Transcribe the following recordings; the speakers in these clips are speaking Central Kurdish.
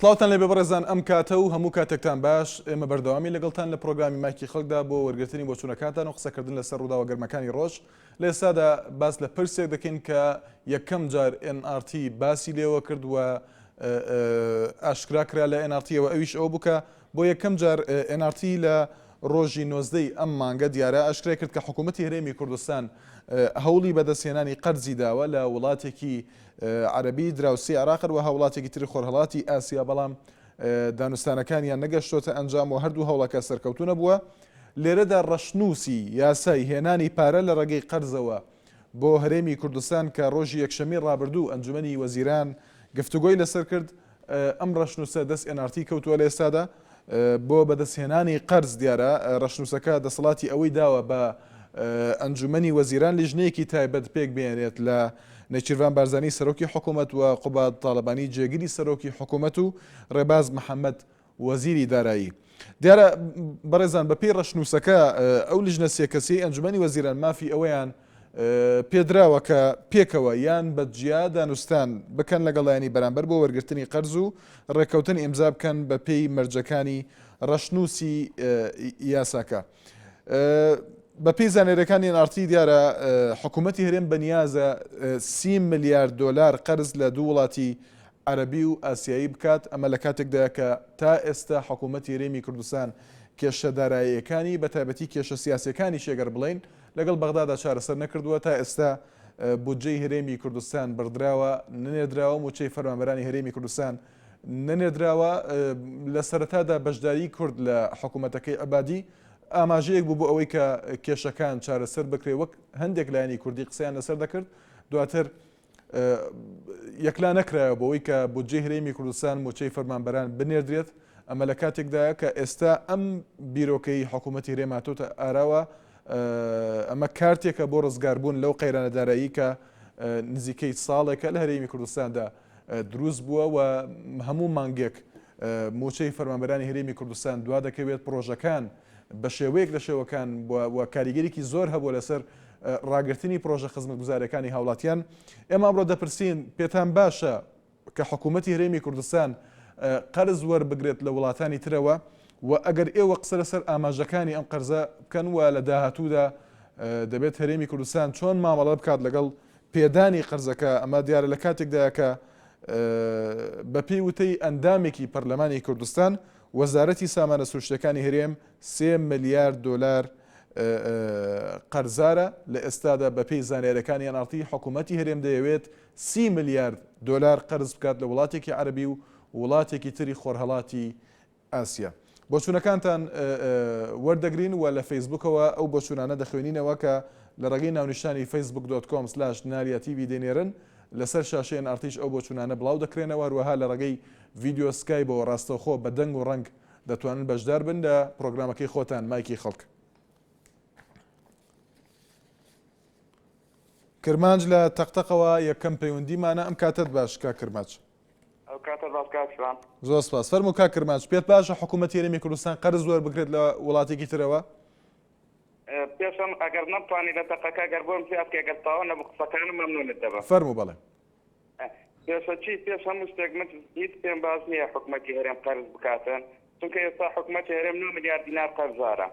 سڵاوتان لێبێ بەڕێزان ئەم کاتە و هەموو کاتێکتان باش ئێمە بەردەوامی لەگەڵتان لە پرۆگرامی مایکی خەڵکدا بۆ وەرگرتنی بۆچوونەکانتان و قسەکردن لەسەر ڕووداوە گەرمەکانی ڕۆژ. لە ئێستادا باس لە پرسێک دەکەین کە یەکەم جار NRT باسی لێوە کرد و ئاشکرا کرا لە NRTەوە ئەویش ئەو بووکە بۆ یەکەم جار NRT لە ڕۆژی 19 ئەم مانگە دیارە ئاشکرا کرد کە حکوومەتی هەرێمی کوردستان هەوڵی بەدەستهێنانی قەرزی داوە لە وڵاتێکی عەرەبی دراوسی عێراق و وڵاتێکی تری خۆرهەڵاتی ئاسیا، بەڵام دانوستانەکانیان نەگەشتۆتە ئەنجام و هەردوو هەوڵەکە سەرکەوتونە بووە. لێرەدا ڕەشنووسی یاسای هێنانی پارە لە ڕێگەی قەرزەوە بۆ هەرێمی کوردستان کە ڕۆژی یەکشەممەی ڕابردوو ئەنجومەنی وەزیران گفتوگۆی لەسەر کرد، ئەم ڕەشنووسە دەست NRT کەوتووە لە ئێستادا بۆ بەدەستهێنانی قەرز. دیارە ڕەشنووسەکە دەسەڵاتی ئەوەی داوە بە ئەنجومەنی وەزیران لیژنەیەکی تایبەت پێک بێنێت لە نێچیروان بارزانی سەرۆکی حکوومەت و قوباد تاڵبانی جێگیری سەرۆکی حکوومەت و ڕێباز محەممەد وەزیری دارایی. دیارە بەڕێزان بە پێی ڕەشنووسەکە ئەو لیژنە سێکەسی ئەنجومەنی وەزیران مافی ئەوەیان پێدراوە کە پێکەوە یان بەجیا دانوستان بکەن لەگەڵایانی بەرامبەر بۆ وەرگرتنی قەرز و ڕێککەوتنی ئیمزا بکەن بە پێی مەرجەکانی ڕەشنووسی یاساکە. بە پێی زانێرەکانی NRT دیارە حکوومەتی هەرێم بەنیازە 30 ملیارد دۆلار قەرز لە دوو وڵاتی عەرەبی و ئاسیایی بکات. ئەمە لە کاتێکدا کە تا ئێستا حکوومەتی هەرێمی کوردستان کێشە داراییەکانی بە تایبەتی کێشە سیاسیەکانی شێگەر بڵین لەگەڵ بەغدادا چارەسەر نەکردووە. تا ئێستا بودجەی هەرێمی کوردستان بڕدراوە نەنێدراوە، موچەی فەرمانبەرانی هەرێمی کوردستان نەنێدراوە. لە سەرەتادا بەشداری کورد لە حکوومەتەکەی ئەبادی ئاماژەیەک بوو بۆ ئەوەی کە کێشەکان چارەسەر بکرێ، وەک هەندێک لایەنی کوردی قسەیان لەسەر دەکرد. دواتر یەکلا نەکرایەوە بۆ ئەوەی کە بودجەی هەرێمی کوردستان موچەی فەرمانبەران بنێردرێت. ئەمە لە کاتێکدایە کە ئێستا ئەم بیرۆکەی حکوومەتی هەرێم هاتۆتە ئاراوە. ئەمە کارتێکە بۆ ڕزگاربوون لەو قەیرانەدارایی کە نزیکەی ساڵێکە لە هەرێمی کوردستاندا دروست بووە و هەموو مانگێک موچەی فەرمانبەرانی هەرێمی کوردستان دوا دەکەوێت پرۆژەکان بە شێوەیەک لە شێوەکان و کاریگەریکی زۆر هەبووە لەسەر ڕاگررتنی پرۆژە خزمەتگوزارەکانی هاوڵاتیان. ئێمە ئەمڕۆ دەپرسین پێتان باشە کە حکوومەتی هەرێمی کوردستان قەرز وەربگرێت لە وڵاتانی ترەوە و ئەگەر ئێوە قسە لەسەر ئاماژەکانی ئەم قەرزە بکەن و لە داهاتوودا دەبێت هەرێمی کوردستان چۆن مامەڵە بکات لەگەڵ پێدانی قەرزەکە. ئەمە دیارە لە کاتێکدایە کە بە پێی وتەی ئەندامێکی پەرلەمانی کوردستان وەزارەتی سامانە سروشتەکانی هەرێم 3 ملیارد دۆلار قەرزارە. لە ئێستادا بە پێی زانیاریەکانی NRT حکوومەتی هەرێم دەیەوێت 30 ملیارد دۆلار قەرز بکات لە وڵاتێکی عەرەبی و وڵاتێکی تری خۆرهەڵاتی ئاسیا. بۆچوونەکانتان وەردەگرین و لە فەیسبوکەوە ئەو بۆچوونانە دەخوێنینەوە کە لە ڕێگەی ناونیشانی facebook.com/nariatv دێنێرن. لەسەر شاشەی NRTش ئەو بۆچوونانە بڵاو دەکرێنەوە، هەروەها لە ڕێگەی ڤیدیۆ سکایبەوە ڕاستەوخۆ بە دەنگ و ڕەنگ دەتوانن بەشدار بن لە پرۆگرامەکەی خۆتان مایکی خەڵک. کرمانج لە تەقتەقەوە یەکەم پەیوەندیمانە. ئەم کاتت باش کا کرماچ. زۆر سپاس. فەرموو کا کرماچ، پێت باشە حکوومەتی هەرێمی کوردستان قەرز وەربگرێت لە وڵاتێکی ترەوە؟ پێشم ئەگەر نەتوانی لە تەقەکە گەر بۆم زیادکە گەرتاوە نەبوو قسەکانم مەمنونت دەبە. فەرموو. بەڵێ پێشەچی پێش هەموو شتێک من هیچ پێم باش نییە حکوومەتی هەرێم قەرز بکاتن، چونکە ئێستا حکوومەتی هەرێم 9 ملیارد دینار قەرزارە.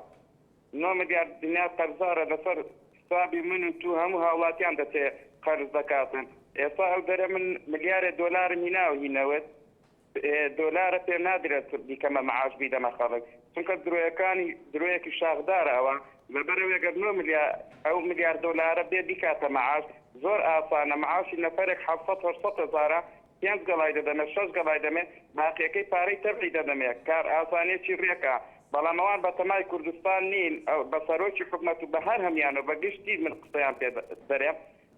9 ملیارد دینار قەرزارە لەسەر حسابی من و تو هەموو هاوڵاتیان دەچێ قەرز دەکاتن. ئێستا ئەو دەرە من ملیارە دۆلارم هیناوە هینەوەت دۆلارە پێم نادرێت بیکەمە مەعاش بیدەمە خەڵک، چونکە درۆیەکی شاخدارە ئەوە لەبەرەوە گەر 9 ملیارد دۆلارە بێ بیکاتە مەعاش زۆر ئاسانە. مەعاشی نەفەرێک 700 هزارە 5 گەڵای دەدەمێت 6 گەڵای دەمێت باقیەکەی پارەی تەرقی دەدەمێت. کار ئاسانێکی ڕێکە، بەڵام ئەوان بە تەمای کوردستان نین بە سەرۆکی حکوومەت و بە هەر هەمیان و بە گشتی من قسەیان پێ دەرێم.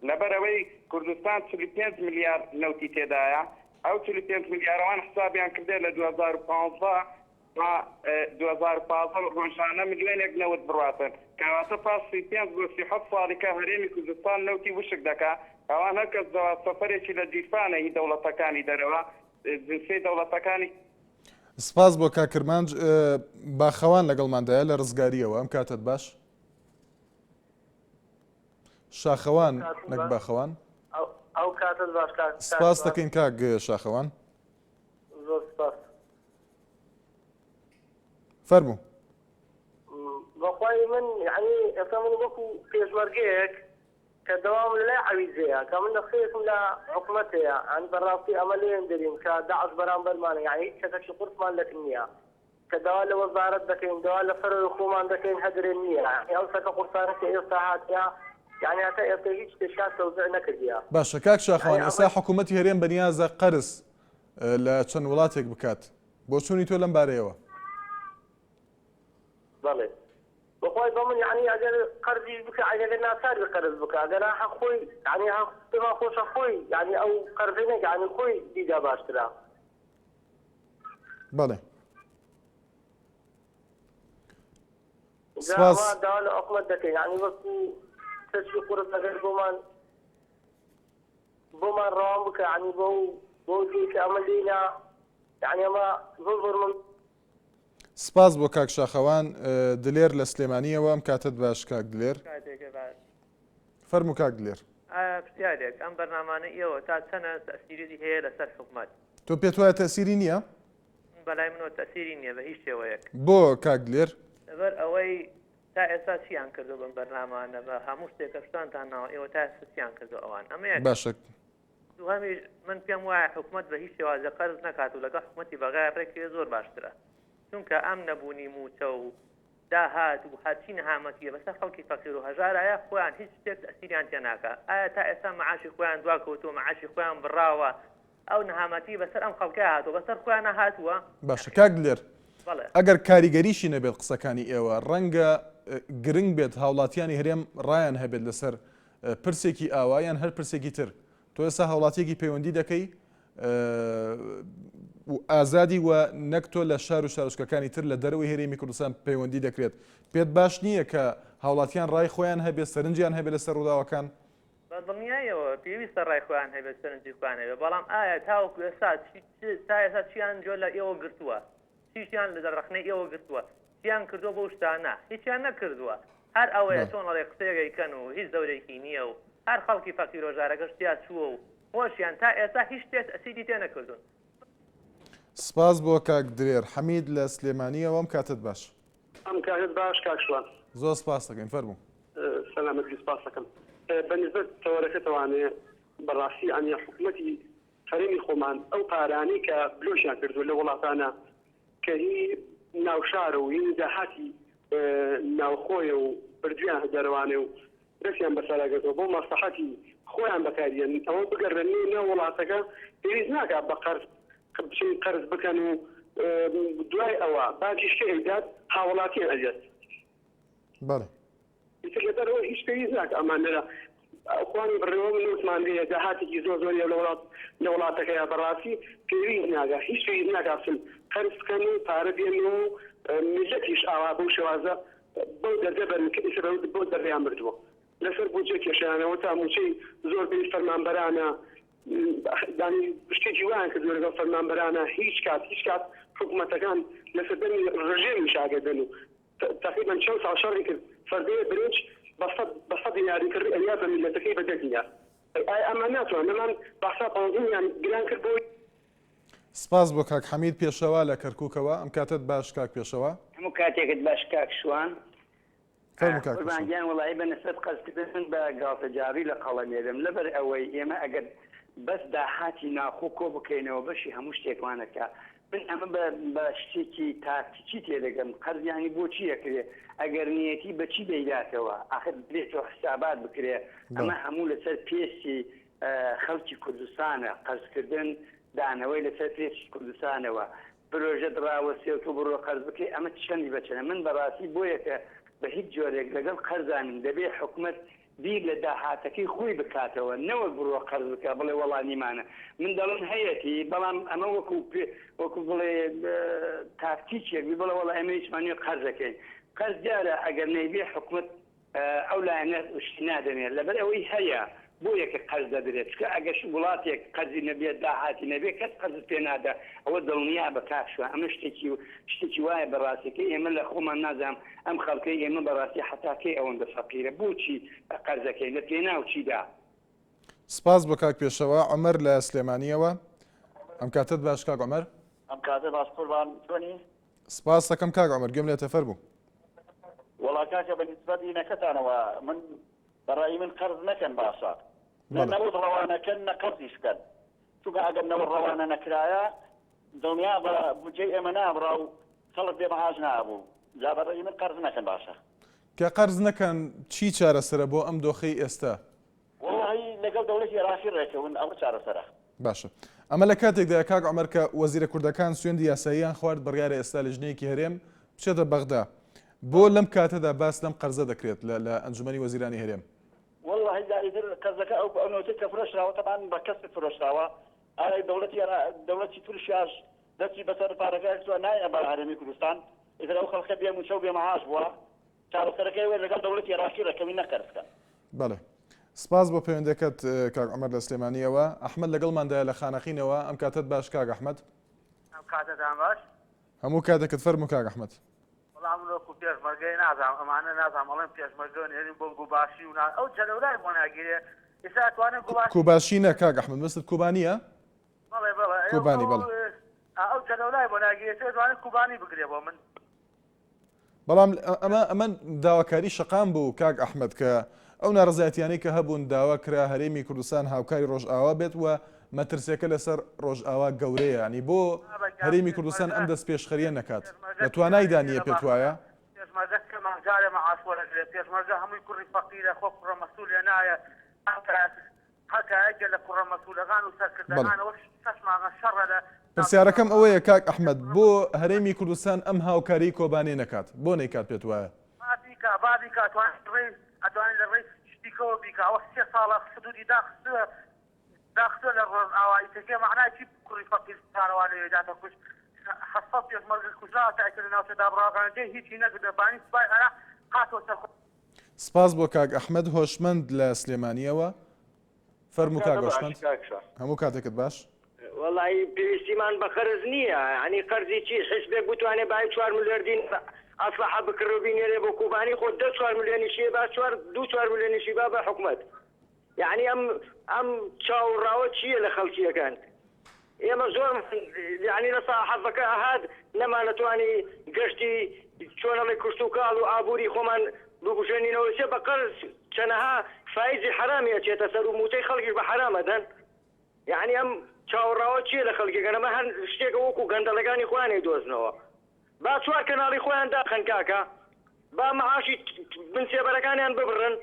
لەبەرەوەی کوردستان 45 میلیارد نەوتی تێدایە، ئەو 45 میلیارەوان حسابیان کردێ لە 2015 تا 2015 ڕۆژانە ملیۆنێک نەوت بڕاتن، کەواتە پاس 35 بۆ 37 ساڵێکە هەرێمی کوردستان نەوتی وشک دەکات. ئەوان هەر کەس سەفەرێکی لە جیرفانە هی دەوڵەتەکانی دەرەوە جنسەی دەوڵەتەکانی. سپاس بۆ کاکرمانج. باخەوان لەگەڵماندایە لە ڕزگاریەوە. ئەم کاتت باش. شاخەوان نەک باخەوان. ئەو کاتت باش. سپاس دەکەین کاک شاخەوان. زۆر سپاس. فەرموو. بەخوای من یعنی ئێستا من وەکو پێشمەرگەیەک کە دەوام لەلای عەویزەیە کە من دەخێتم لە حکوومەتەیە ئەن بەڕاستی ئەمە لێن دەرین کە داعش بەرامبەرمانە یعنی هیچ کەسێکی قورسمان لەک نییە کە داوا لە وەزارەت دەکەین داوا لە فەرەر خۆمان دەکەین هەدرێن نییە ئەو سەکە قورسانە کە ئێستا هاتیە یعنی هەتا ئێستا هیچ شتێکیان تەوزیع نەکردیە. باشە کاک شاخەوان ئێستا حکوومەتی هەرێم بەنیازە قەرز لە چەند وڵاتێک بکات بۆ چوونی تۆ لەم بارەیەوە. بەڵێ بخوای بە من یعنی ئەگەر قەرزیش بکە ئەگەر ناچاری قەرز بکە ئەگەر حەق خۆی یعنی پێما خۆشە خۆی یعنی ئەو قەرزەی نەکە یعنی خۆی دیدا باشترە. بەڵێ سپاس داوا لە حکوومەت دەکەین یعنی وەکو کەسی قورس ئەگەر بۆمان ڕەوان بکە یعنی بۆ دیکە ئەمە لێنا یعنی ئەمە زۆر من سپاس بۆ کاک شاخەوان دلێر لە سلێمانیەوە ئەم کاتت باش کاک دلێر فەرموو کاک دلێر. پرسیارێک ئەم بەرنامانە ئێوە تا چەنە تەسیری هەیە لەسەر حکوومەت؟ تۆ پێت وایە تەسیری نییە؟ بەلای منەوە تەسیری نییە بە هیچ شێوەیەک. بۆ کاک دلێر؟ لەبەر ئەوەی تا ئێستا چیان کردو بم بەرنامانە بە هەموو شتێکە شتانتان ناوە ئێوە تا سیان کردو ئەوان ئەمەیە باشە. دوهەمی من پێم وایە حکوومەت بە هیچ شێوازە قەرز نکات و لەگەڵ حکوومەتی بەغای ڕێکی زۆر باشترە چونکە ئەم نەبوونی موچە و داهات و هاچی نەهامەتیە بەسەر خەڵکی فەقیر و هەژارایە خۆیان هیچ شتێک ئەسیریان تێ ناکە. ئایا تا ئێستا مەعاشی خۆیان دواکەوتووە مەعاشی خۆیان بڕاوە ئەو نەهامەتی بەسەر ئەم خەڵکە هاتووە بەسەر خۆیان نەهاتووە؟ باشە کاک دلێر ئەگەر کاریگەریشی نەبێت قسەکانی ئێوە ڕەنگە گرنگ بێت هاوڵاتیانی هەرێم ڕایان هەبێت لەسەر پرسێکی ئاوایان هەر پرسێکی تر تۆ ئێستا هاوڵاتیەکی پەیوەندی دەکەی و ئازادی و نەک تۆ لە شار و شارۆچکەکانی تر لە دەرەوەی هەرێمی کوردستان پەیوەندی دەکرێت پێت باش نییە کە هاوڵاتیان ڕای خۆیان هەبێت سەرنجیان هەبێت لەسەر ڕووداوەکان؟ بەدڵنیایەوە پێویستە ڕای خۆیان هەبێت سەرنجی خۆیان هەبێت بەڵام ئایا تاوەکو ئێستا تا ئێستا چیان جۆ لە ئێوە گرتووە چیشیان لە دەرەخنەی ئێوە گرتووە چیان کردووە بۆ شتانە هیچیان نەکردووە هەر ئەوەیە چۆن ئەڵێ قسەیەکەن و هیچ دەورێکی نییە و هەر خەڵکی فەقیر و ژارەکە شتیا چووە و خۆشیان تا ئێستا هیچ شتێک ئەسیری تێ نەکردوون. سپاس بۆ کاک درێر حەمید لە سلێمانیەوە ئەم کاتت باش. ئەم کاتت باش کاکشوان زۆر سپاس دەکەین فەرموو. سەلامەتی سپاس دەکەم بەنسبەت تەوەرەکەتەوانێ بەڕاستی ئەنیا حکوومەتی هەرێمی خۆمان ئەو پارانەی کە بلۆشیان کردو لە وڵاتانە کە هی ناوشارە و هی داهاتی ناوخۆیە و بردویان دەروانێ و دەستیان بەسەراگەتەوە بۆ مەسلحەتی خۆیان بەکارێن ئەوە بگەڕێنێ ناو وڵاتەکە پێویست ناکات بە بچین قەرز بکەن و دوای ئەوە باقی شتێکدات هاوڵاتیان ئەدێت. بەڵێ لەدەرەوە هیچ پێویست ناکە ئەمانەرە ئەوخوانی بڕێوە من وتمانگەیە داهاتێکی زۆر زۆریە لە وڵاتەکەیە بەڕاستی پێویست ناکە هیچ پێویست ناکە بچن قەرز بکەن و پارە بێن و میلەتیش ئاوا بەو شێوازە بەو دەردەبەن کە بۆ دەڕیان بردووە لەسەر بودجە کێشیانەوە تا موچەی زۆر بێ فەرمانبەرانە دانی شتێکی وایان کردووە لەگەڵ فەرمانبەرانە هیچ کات حکوومەتەکان لەسەر دەمی ڕژێمی شاگەدەن و تقریبا چەند ساڵ شەڕی کرد فەردەیە برنج بەسەد یاریکردی ئەیا بە میلەتەکەی بەدەستنیە ئەمە ناتوان نەمان بەسا پانزیان گران کرد بۆی. سپاس بۆ کاک حەمید پێشەوا لە کەرکووکەوە ئەم کاتت باش کاک پێشەوە. هەموو کاتێکت باش کاکشوان فەرموو کاک قوربانگیان وڵایی بەنسبەت قەزکردن بە گاڵتەجاری لە قەڵەمێرم لەبەر ئەوەی ئێمە ئەگەر بەس داهاتی ناخۆ کۆ بکەینەوە بەشی هەموو شتێکوانەکە من ئەمە بە شتێکی تاکتیکی تێدەگەم قەرزیانی بۆچی دەکرێت ئەگەر نیەتی بەچی دەیداتەوە ئاخر بێتەوە حسابات بکرێ ئەمە هەموو لەسەر پێسی خەڵکی کوردستانە قەرزکردن دانەوەی لەسەر پێشی کوردستانەوە پرۆژە دراوەسێت و بڕۆ قەرز بکەی ئەمە چەندی بچنە من بەڕاستی بۆیە کە بە هیچ جۆرێک لەگەڵ قەرزانین دەبێت حکوومەت بیر لە داهاتەکەی خۆی بکاتەوە نەوە بڕۆ قەرز بکە بڵێ وەڵانیمانە من دەڵم هەیەی بەڵام ئەمە وەکو بڵێ تاکتیکێک بڵێ وەڵا ئەمە هیچمانیە قەرزەکەین قەرز دیارە ئەگەر نەیبێ حکوومەت ئەو لایەنە شتی نادەنێت لەبەر ئەوەی هەیە بۆ یەکە قەرز دەدرێت چکە ئەگەر وڵاتێک قەرزی نەبێت داهاتی نەبێت کەس قەرز پێ نادا ئەوە دڵنیا بە کاکشوە ئەمە شتێکی وایە بەڕاستیکە ئێمە لە خۆمان نازانم ئەم خەڵکەی ئێمە بەڕاستی حتاکەی ئەوەندە فەقیرە بۆچی قەرزەکەی لە پێناو چیدا. سپاس بۆ کاک پێشەوە عومەر لە سلێمانیەوە ئەم کاتت باش کاک عومەر. ئەم کاتە باش قوربان چۆنی سپاس دەکەم کاک عومەر گوێم لێتە فەرموو. وڵا کاکە بەنسبەت ئینەکەتانەوە من بەڕای من قەرز نەکەن باشە نەوت ڕەوانەکەن نە قەرزیشکەن چونکە ئەگەر نەوت ڕەوانە نەکرایە دڵنیا بە بودجەی ئێمە نابڕا و خەڵک بێمەهاج نابوو جا بەڕای من قەرز نەکەن باشە. کە قەرز نەکەن چی چارەسەرە بۆ ئەم دۆخەی ئێستا؟ وڵی لەگەڵ دەوڵەتی عێراقی ڕێکەون ئەوە چارەسەرە. باشە ئەمە لە کاتێکدا کاک عومەر کە وەزیرە کوردەکان سوێندی یاساییان خوارد بڕیارە ئێستا لە ژنەیەکی هەرێم بچێتە بەغدا بۆ لەم کاتەدا باس لەم قەرزە دەکرێت لە ئەنجومەنی وەزیرانی هەرێم. والله دائیدر قەرزەکە ئەو نۆتێک کە فرۆشراوە تەمان بە کەسب فرۆشراوە ئالای دەوڵەتی تورکیاش دەستی بەسەر پارەکە نایە بە هەرێمی کوردستان ئیتر ئەو خەڵکە بێ موچە و بێمەهاش بووە چارەسەرەکەی وێ لەگەڵ دەوڵەتی عێراقی ڕێکەوی نەقەرزکەن. بەڵێ سپاس بۆ پەیوەندەکەت کاک عومەر لە سلێمانیەوە. ئەحمەد لەگەڵماندایە لە خانەخینەوە ئەم کاتت باش کاک ئەحمەد؟ ئەم کاتتان باش؟ هەموو کاتێکت فەرموو کاک ئەحمەد. وەڵام وەکو پێشمەرگەی نازانم ئەمانە نازانم ئەڵێن پێشمەرگە نێرین بۆ گوباشی و ئەو جەلەورای بۆ ناگیرێ ئێستا ئەتوانێت کوباشی نە کاک ئەحمەد مەست کوبانیە؟ بەڵێ بەڵێ کوبانی بەڵێ ئەو جەلەورای بۆ ناگیرێت ئەتوانێت کوبانی بگرێ بۆ من. بەڵام ئەمە داواکاری شەقام بوو کاک ئەحمەد کە ئەو ناڕزایەتیانەی کە هەبوون داوا کرا هەرێمی کوردستان هاوکاری ڕۆژئاوا بێت و مەترسیەکە لەسەر ڕۆژئاوا گەورەیە ینی بۆ هەرێمی کوردستان ئەم دەست پێشخەریە نەکات لە توانایدا نییە پێت وایە؟ پێشمەرگە ماجارێ مەعاشوەرەگرێت پێشمەرگە هەمووی کوڕی فەقیرە خۆ کوڕە مەسوولێ نایە هەکایەکە لە کوڕە مەسوولەکان و سەرکردەکانەوە سەشماغە شەڕە لە پرسیارەکەم ئەوەیە کاک ئەحمەد بۆ هەرێمی کوردستان ئەم هاوکاری کۆبانێ نەکات بۆ نەیکات پێت وایە؟ بابیکە ئەتوانێت لە ڕێی شتیکەوە بیکە ئەوە 3 ساڵە سدودی داخستووە لە ڕۆژ ئاواییتەکە معنای چی کوڕی فەقیرستانەوانەیە داتە کوش حەسەب پێشمەرگە کوژراوە تاکە لە ناوچە دابڕاوەکانەکە هیچی نەکردە بانی سوپای هەرا هاتەوە سەر سپاس بۆ کاک ئەحمەد هۆشمەند لە سلێمانیەوە فەرموو کاک هۆشمەند هەموو کاتێکت باش؟ وەڵی پێویستیمان بە قەرز نییە ینی قەرزی چی حزبێک بتوانێت بای 4 ملیۆر دین ئەسلحە بکڕ و بینێرێ بۆ کوبانی خۆ 4 ملیۆنیشیە با 2 ملیۆنیشی با بە حکومەت یعنی ئەم چاوەڕاوە چییە لە خەڵکیەکان ئێمە زۆر یعنی لە ساحەفەکە هات نەمانەتوانی گەشتی چۆنەڵی کوشت و کاڵ و ئابووری خۆمان بگوژێنینەوە چێ بە قەرز چەنەها فایزی حرامیە چێتە سەر و موتەی خەڵکیش بە حرامەدەن یعنی ئەم چاوەڕاوە چییە لە خەڵکیەکەن ئەمە هەر شتێکە وەکو گەندەڵەکانی خۆیانەی دۆزنەوە با 4 کەناڵی خۆیان داخەن کاکە با مەعاشی بنسێبەرەکانیان ببڕن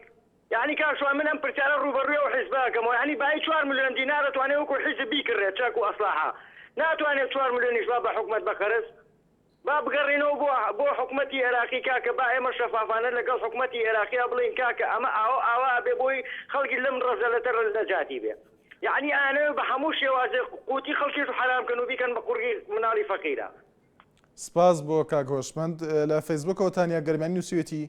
یعنی کاکشوان من ئەم پرسیارە ڕوبەڕوویەوە حیزباکەمەوە یعنی بای 4 ملیۆن دینار دەتوانێت وەکو حیزب بیکڕێت چاک و ئەسلاحە ناتوانێت 4 ملیۆنیش با بە حکومەت بەخەرز با بگەڕێنەوە بۆ حکومەتی عێراقی کاکە با ئێمە شەفافانە لەگەڵ حکومەتی عێراقیە بڵین کاکە ئەمە ئاوا بێ بۆی خەڵکی لەم ڕەزەلەتە نەجاتی بێ یعنی ئانەوە بە هەموو شێوازێ قوتی خەڵکیش حرامکەن و بیکەن بە قوڕگی مناڵی فەقیرە. سپاس بۆ کاک هۆشمەند لە فەیسبوکەوە تانیا گەرمانی نووسێتی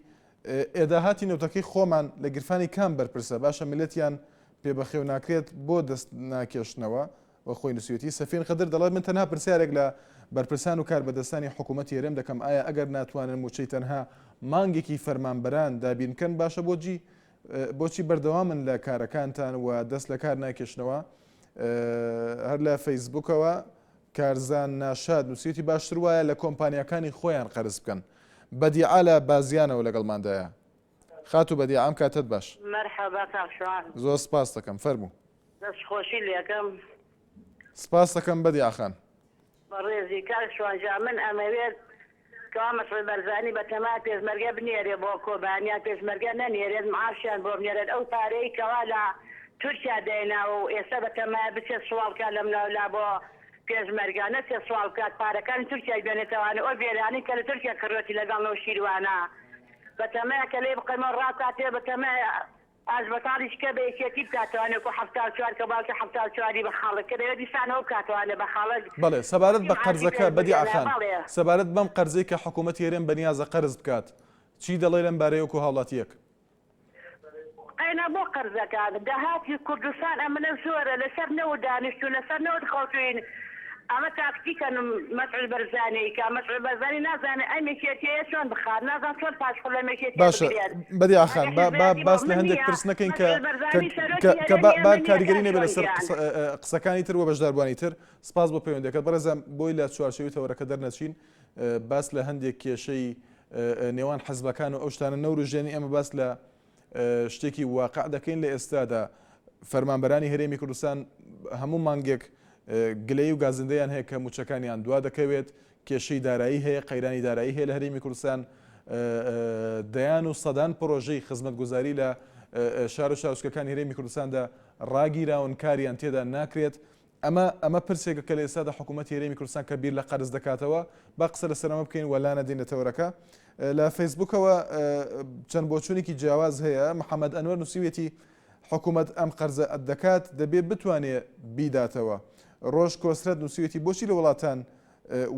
ئێداهاتی نەوتەکەی خۆمان لە گرفانی کام بەرپرسە باشە ملەتیان پێبەخێو ناکرێت بۆ دەست ناکێشنەوە بە خۆی نووسێتی سەفین خەدر دەڵێت من تەنها پرسیارێک لە بەرپرسان و کاربەدەستانی حکوومەتی هێرێم دەکەم ئایا ئەگەر ناتوانن موچەی تەنها مانگێکی فەرمانبەران دابینکەن باشە بۆچی بەردەوامن لە کارەکانتان و دەست لە کار ناکێشنەوە. هەر لە فەیسبوکەوە کارزان ناشاد نووسێتی باشتر وایە لە کۆمپانیەکانی خۆیان قەرز بکەن بەدیعا لە بازیانەوە لەگەڵماندایە خات و بەدیعا ئەم کاتت باش. مەرحەبا کاکشوان زۆر سپاس دەکەم فەرموو. دەستخۆشی لێکەم سپاس دەکەم بەدیعا خان. بەڕێزی کاکشوانجا من ئەمەوێت کامەسڵ بەرزانی بەتەما پێشمەرگە بنێرێ بۆ کۆبانیان پێشمەرگە نەنێرێت معاشیان بۆ بنێرێت ئەو پارەی کەوا لە تورکیا دێنا و ئێستا بەتەما بچێت سوڵکە لەم ناولا بۆ پێشمەرگە نەچێ سوال بکات پارەکانی تورکیای بێنێتەوانە ئەو بێرانی کە لە تورکیا کڕەتی لەگەڵ شیروانە بەتەمای کە لێ بقەمە ڕاکاتێ بەتەمای ئاژبەتاڵیش کە بە یەکێتی بکاتوانێت و 74 کە باوکە 74 بە خاڵەکە دەوێت دیسانەوە بکاتوانێت بە خاڵک بەڵێ سەبارەت بە قەرزەکە بەدیعا خان سەبارەت بەم قەرزەی کە حکوومەتی هێرێم بەنیازە قەرز بکات چی دەڵێ لەم بارەیە وەکو هاوڵاتیەک؟ ئەینا بۆ قەرزەکان داهاتی کوردستان ئەمنە زۆرە لەسەر نەوە دانیشتو لەسەر نەوە خەڵکوین ئەمە تاکتیکەن مەسعود بەرزانی کە مەسعود بەرزانی نازانێت ئەی مێکێتەیە چۆن بخات نازان چۆن پاشخۆ لە مێکێتێ باشە بەدیعاخان باس لە هەندێک پرس نەکەین کە با کاریگەری نەبێت لەسەر قسەکانی تر و بەشداربوانی تر. سپاس بۆ پەیوەندەکەت بەڕێزم بۆی لە چوارچێوی تەورەکە دەرنەچین باس لە هەندێک کێشەی نێوان حەزبەکان و ئەو شتانە نەوروژێنی ئەمە باس لە شتێکی واقع دەکەین لە ئێستادا. فەرمانبەرانی هەرێمی کوردستان هەموو مانگێک گلەی و گازندەیان هەیە کە موچەکانیان دوا دەکەوێت، کێشەی دارایی هەیە، قەیرانی دارایی هەیە لە هەرێمی کوردستان، دەیان و سەدان پرۆژەی خزمەتگوزاری لە شار و شارۆچکەکانی هەرێمی کوردستاندا ڕاگیراون کاریان تێدا ناکرێت. ئەمە پرسێکە کە لە ئێستادا حکوومەتی هەرێمی کوردستان کە بیر لە قەرز دەکاتەوە. با قسە لەسەرەمە بکەین وەلانە دێنە تەورەکە. لە فەیسبوکەوە چەند بۆچوونێکی جیاواز هەیە. محەممەد ئەنوەر نووسیوێتی حکوومەت ئەم قەرزە دەکات دەبێت بتوانێت بیداتەوە. ڕۆژ کۆسرەت نووسیوێتی بۆچی لە وڵاتان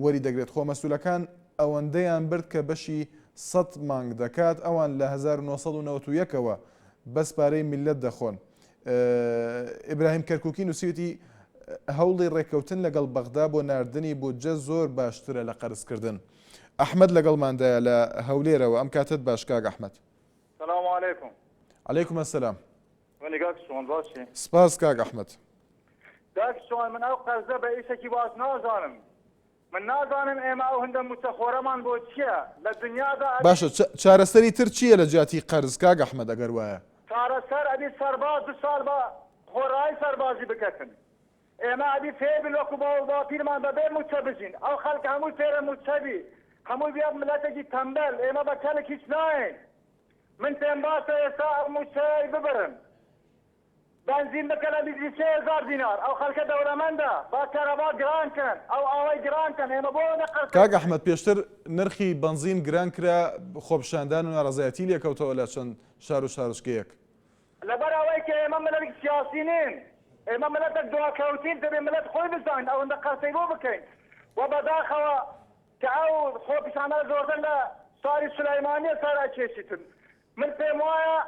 وەری دەگرێت؟ خۆ مەسوولەکان ئەوەندەیان برد کە بەشی 100 مانگ دەکات، ئەوان لە 1991ەوە بەس پارەی میلەت دەخۆن. ئیبراهیم کەرکووکی نووسیوێتی هەوڵی ڕێککەوتن لەگەڵ بەغدا بۆ ناردنی بودجە زۆر باشترە لە قەرزکردن. ئەحمەد لەگەڵماندایە لە هەولێرەوە. ئەم کاتت باش کاک ئەحمەد. سلام علیکم. علیکم السلام. باشی. سپاس کاک ئەحمەد. داکسۆن من ئەو قەرزە بە ئیسێکی باش نازانم. من نازانم ئێمە ئەو هەندە مستەخۆرەمان بۆ چییە لە دنیادا. باشە چارەسەری تر چییە لە جیاتی قەرز کاک ئەحمەد ئەگەر وایە؟ چارەسەر ئەبی سەرباز 2 ساڵ بە خۆڕایی سەربازی بکەن. ئێمە ئەبی فێبن وەکو بە پیرمان بەبێ موچە بژین. ئەو خەڵک هەمووی فێرە موچەبی، هەمووی بیا ملەتێکی تەمبەل. ئێمە بە کەلێک هیچ ناین. من پێم باشە ئێستا ئەو موچەی ببرن. بنزین بکەن ئەبی 30,000 دینار. ئەو خەڵکە دەوڵەمەندە با کەرەبا گرانکەن، ئەو ئاوای گرانکەن. ئێمە بۆ نەقەرس. کاک ئەحمەد پێشتر نرخی بنزین گران کرا، خۆپیشاندان و ناڕەزایەتی لێکەوتەوە لە چەند شار و شارۆچکەیەک. لەبەر ئەوەی کە ئێمە ملەتێک سیاسی نین، ئێمە ملەتێک دواکەوتین دەبێ ملەت خۆی بزانین ئەوەندە قەرسەی بۆ بکەین. و بەداخەوە کە ئەو خۆپیشاندان زۆرتر لە ساری سولەیمانیە سەرچێشیتن. من پێم وایە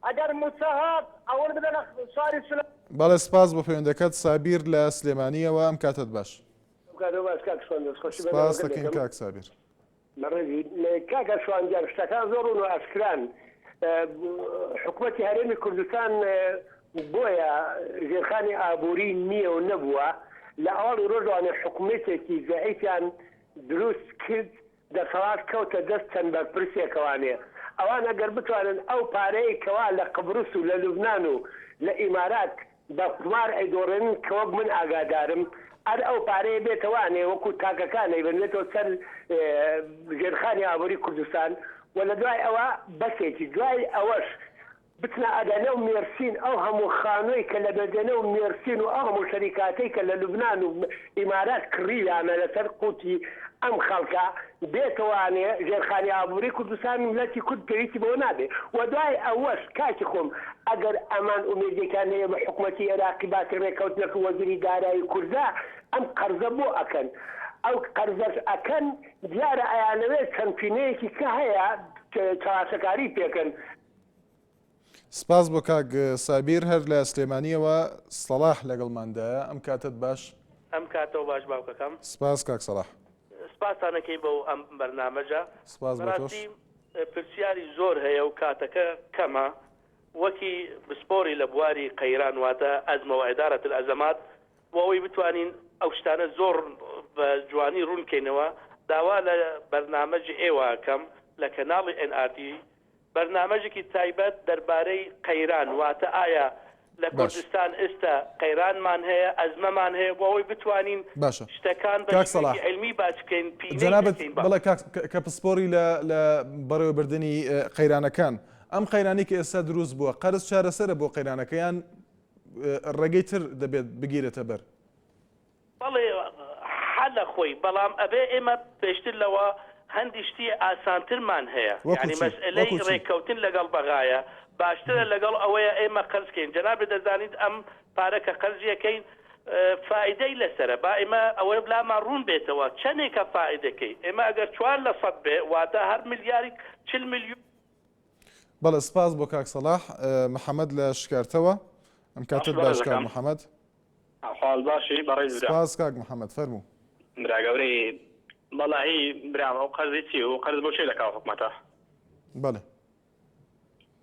ئەگەر موچە هات ئەوەن بدەن ساری سولەیمانی. بەڵێ سپاس بۆ پەیوەندەکەت. سابیر لە سلێمانیەوە. ئەم کاتت باش. سپاس دەکەین کاک سابیر. کاکە شوانجار شتەکان زۆر و ئەشکران. حکوومەتی هەرێمی کوردستان بۆیە ژێرخانی ئابووری نییە و نەبووە. لە ئەوڵی ڕۆژوانە حکوومەتێکی زەعیفیان دروست کرد دەسەڵات کەوتە دەست چەند بەرپرسێکەوانێ. ئەوان ئەگەر بتوانن ئەو پارەی کەوا لە قبرس و لە لوبنان و لە ئیمارات بە قمار ئەیدۆڕێن کە وەک من ئاگادارم، ئەر ئەو پارەیە بێتەوانێ وەکو تاکەکانەی بنێتەوە سەر ژێرخانی ئابووری کوردستان و لە دوای ئەوە بەسێکی دوای ئەوەش بتنە ئەدەنە و مێرسین ئەو هەموو خانووی کە لە بەدەنە و مێرسین و ئەو هەموو شەریکاتەی کە لە لوبنان و ئیمارات کڕیانە لەسەر قوتی ئەم خەڵکە بێتەوانێ ژێرخانی ئابووری کوردستان ملەتی کورد پێویستی بۆ نابێ. و دوای ئەوەش کاکی خۆم ئەگەر ئەمان ئومێدیەکان هەیە بە حکوومەتی عێراقی باسی ڕێکەوتنەکە وەزیری دارایی کوردە ئەم قەرزە بۆ ئەکەن. ئەو قەرزەش ئەکەن دیارە ئەیانەوێت چەند پینەیەکی کە هەیە چارەسەکاری پێکەن. سپاس بۆ کاک سابیر. هەر لە سلێمانیەوە سەلاح لەگەڵماندایە. ئەم کاتت باش. ئەم کاتەوە باش باوکەکەم. سپاس کاک سەلاح. سپاسانەکەی بەو ئەم بەرنامەجە. سپاس بە تۆش. پرسیاری زۆر هەیە و کاتەکە کەمە. وەکی بسپۆری لە بواری قەیران واتە ئەزمەوە ئیدارەت الئەزەمات بۆ ئەوەی بتوانین ئەو شتانە زۆر بە جوانی ڕوونکەینەوە. داوا لە بەرنامەجی ئێوەکەم لە کەناڵی NRT بەرنامەجێکی تایبەت دەربارەی قەیران واتە ئایا لە کوردستان ئێستا قەیرانمان هەیە، ئەزمەمان هەیە بۆ ئەوەی بتوانین شتەکان بە علمی باس بکەین. جەنابەت بەڵێ کە پسپۆری لە بەڕێوەبردننی قەیرانەکان ئەم قەیرانی کە ئێستا دروست بووە قەرز چارەسەرە بۆ قەیرانەکەیان ڕێگەی تر دەبێت بگیرێتە بەر؟ بەڵێ حەلە خۆی، بەڵام ئەبێ ئێمە پێشتر لەوە هەندی شتی ئاسانترمان هەیە. یعنی مەسئلەی ڕێککەوتن لەگەڵ بەغایە باشترە لەگەڵ ئەوەیە ئێمە قەرزکەین. جەناب دەزانیت ئەم پارەکە قەرزیەکەین فائیدەی لەسرە، با ئێمە ئەوەی بلامان ڕوون بێتەوە چەندێکە فائیدەکەی. ئێمە ئەگەر 4% بێ واتە هەر ملیاری 40 میلیۆن. بەڵێ سپاس بۆ کاک سەلاح. محەممەد لە شکارتەوە. ئەم کاتت باش کاک محەممەد. حال باشی بەڕێز برا سپاس کاک محەممەد فەرموو. براگەورەی بەڵی برا ئەو قەرزی چی و قەرز بۆ چێ دەکا حکومەتە بەڵێ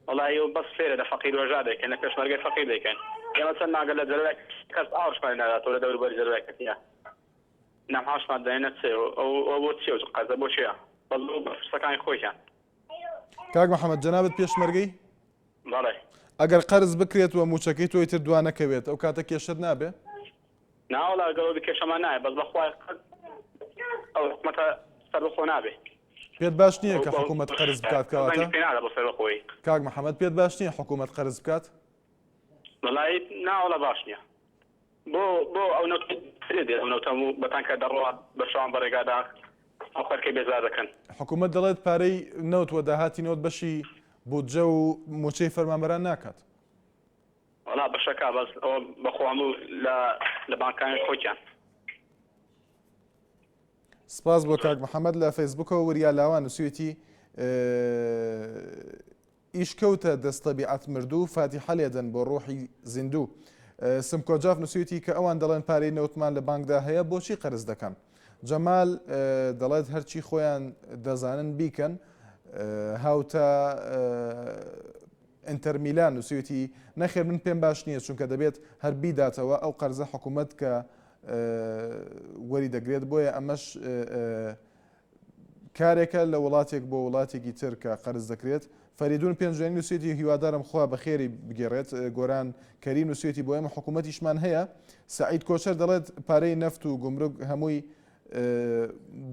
وڵی و بەس فێرە لە فەقیر وەژا دەکەن لە پێشمەرگەی فەقیر دەکەن ئێمە چەند ناگە لە جەرەوەی کەس ئاوشمان ناداتەوە لە دەوروبەری جەرەوەی کەسیە نام هاوشمان دەێنە چێ ئەو بۆ چێ و قەرزە بۆ چییە بەڵ بەرسەکانی خۆیان. کاک محەممەد جەنابەت پێشمەرگەی بەڵێ ئەگەر قەرز بکرێت و موچەکەی تۆی تر دوان نەکەوێت ئەو کاتە کێشت نابێ ناوەڵا گەڵ کێشەمان نایە بەس بەخوای ئەو حکومەتە سەر بە خۆ نابێ. پێت باش نییە کە حکوومەت قەرز بکات کەواتە بە سەر بەخۆی کاک محەممەد پێت باش نییە حکوومەت قەرز بکات وڵی ناوەڵە باش نییە بۆ ئەو نەوتێت ئەو نەوتەموو بەتانکە دەڕۆ بە شەوان بەڕێگادا ئەو خەرکەی بێزار دەکەن. حکوومەت دەڵێت پارەی نەوت وە داهاتی نەوت بەشی بودجە و موچەی فەرمانبەران ناکات. وڵا بەشەکە بەس ئەوە بەخۆم و لە بانکانی خۆیان. سپاس بۆ کاک محەممەد لە فەیسبوکەوە وریا لاوان نووسێتی ئیشکەوتە دەستەبیعەت مردوو فاتیحە لێدەن بۆ ڕۆحی زیندوو. سمکۆجاف نووسێتی کە ئەوان دەڵێن پارەی نەوتمان لە بانکدا هەیە بۆچی قەرز دەکەن. جەمال دەڵێت هەرچی خۆیان دەزانن بیکەن هاوتە ئینتەرمیلان نووسێتی نەخێر من پێم باش نییە چونکە دەبێت هەر بیداتەوە ئەو قەرزە حکوومەت کە وەری دەگرێت بۆیە ئەمەش کارێکە لە وڵاتێک بۆ وڵاتێکی تر کە قەرز دەکرێت. فەریدون پێنجێنی نووسێتی هیوادارم خوا بەخێری بگێڕێت گۆران کەریم نووسێتی بۆ ئێمە حکوومەتیشمان هەیە. سعید کۆچەر دەڵێت پارەی نەفت و گومرگ هەمووی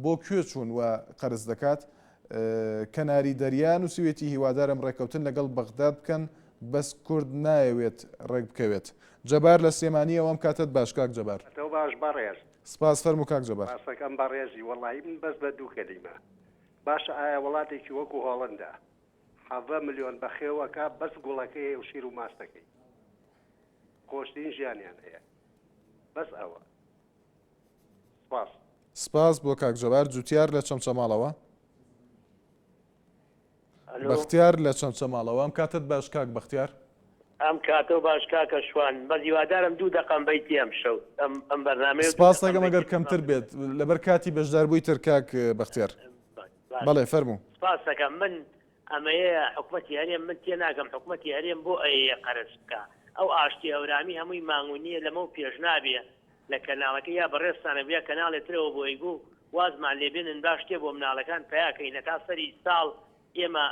بۆ کوێ چوون و قەرز دەکات. کەناری دەریا نووسێتی هیوادارم ڕێکەوتن لەگەڵ بەغداد بکەن بەس کورد نایەوێت ڕێک بکەوێت. جەبار لە سلێمانی ئەوەم کاتت باش کاک جەبار. باش بەڕێز سپاس فەرموو کاک جەبار. باسەکەم بەڕێزی وەڵی من بەس بە دوو کەلیمە باشە ئایا وڵاتێکی وەکو هۆڵندا 7 ملیۆن بەخێوەکە بەس گوڵەکەی و شیر و ماستەکەی خۆشترین ژیانیان هەیە بەس ئەوە. سپاس بۆ کاک جەبار. جوتیار لە چەمچەماڵەوە بەختیار لە چەمچەماڵەوە ئەم کاتت باش کاک بەختیار. ئەم کاتە و باش کاکە شوان بە هیوادارم 2 دقەم بیتی ئەم شەو ئەم بەرنامەیە سپاس دەکەم ئەگەر کەمتر بێت لەبەر کاتی بەشداربووی تر کاک بەختیار. بەڵێ فەرموو. سپاس دەکەم من ئەمەیە حکوومەتی هەرێم من تێ ناگەم حکوومەتی هەرێم بۆ ئەیە قەرز بکە ئەو ئاشتی ئەورامی هەمووی مانگونیە لەمە و پێش نابێ لە کەناڵەکە یا بەڕێستانە بیا کەناڵێترەوە بۆ ئەیگو وازمان لێبێنن باش تێ بۆ مناڵەکان پیاکەین تا سەری ساڵ ئێمە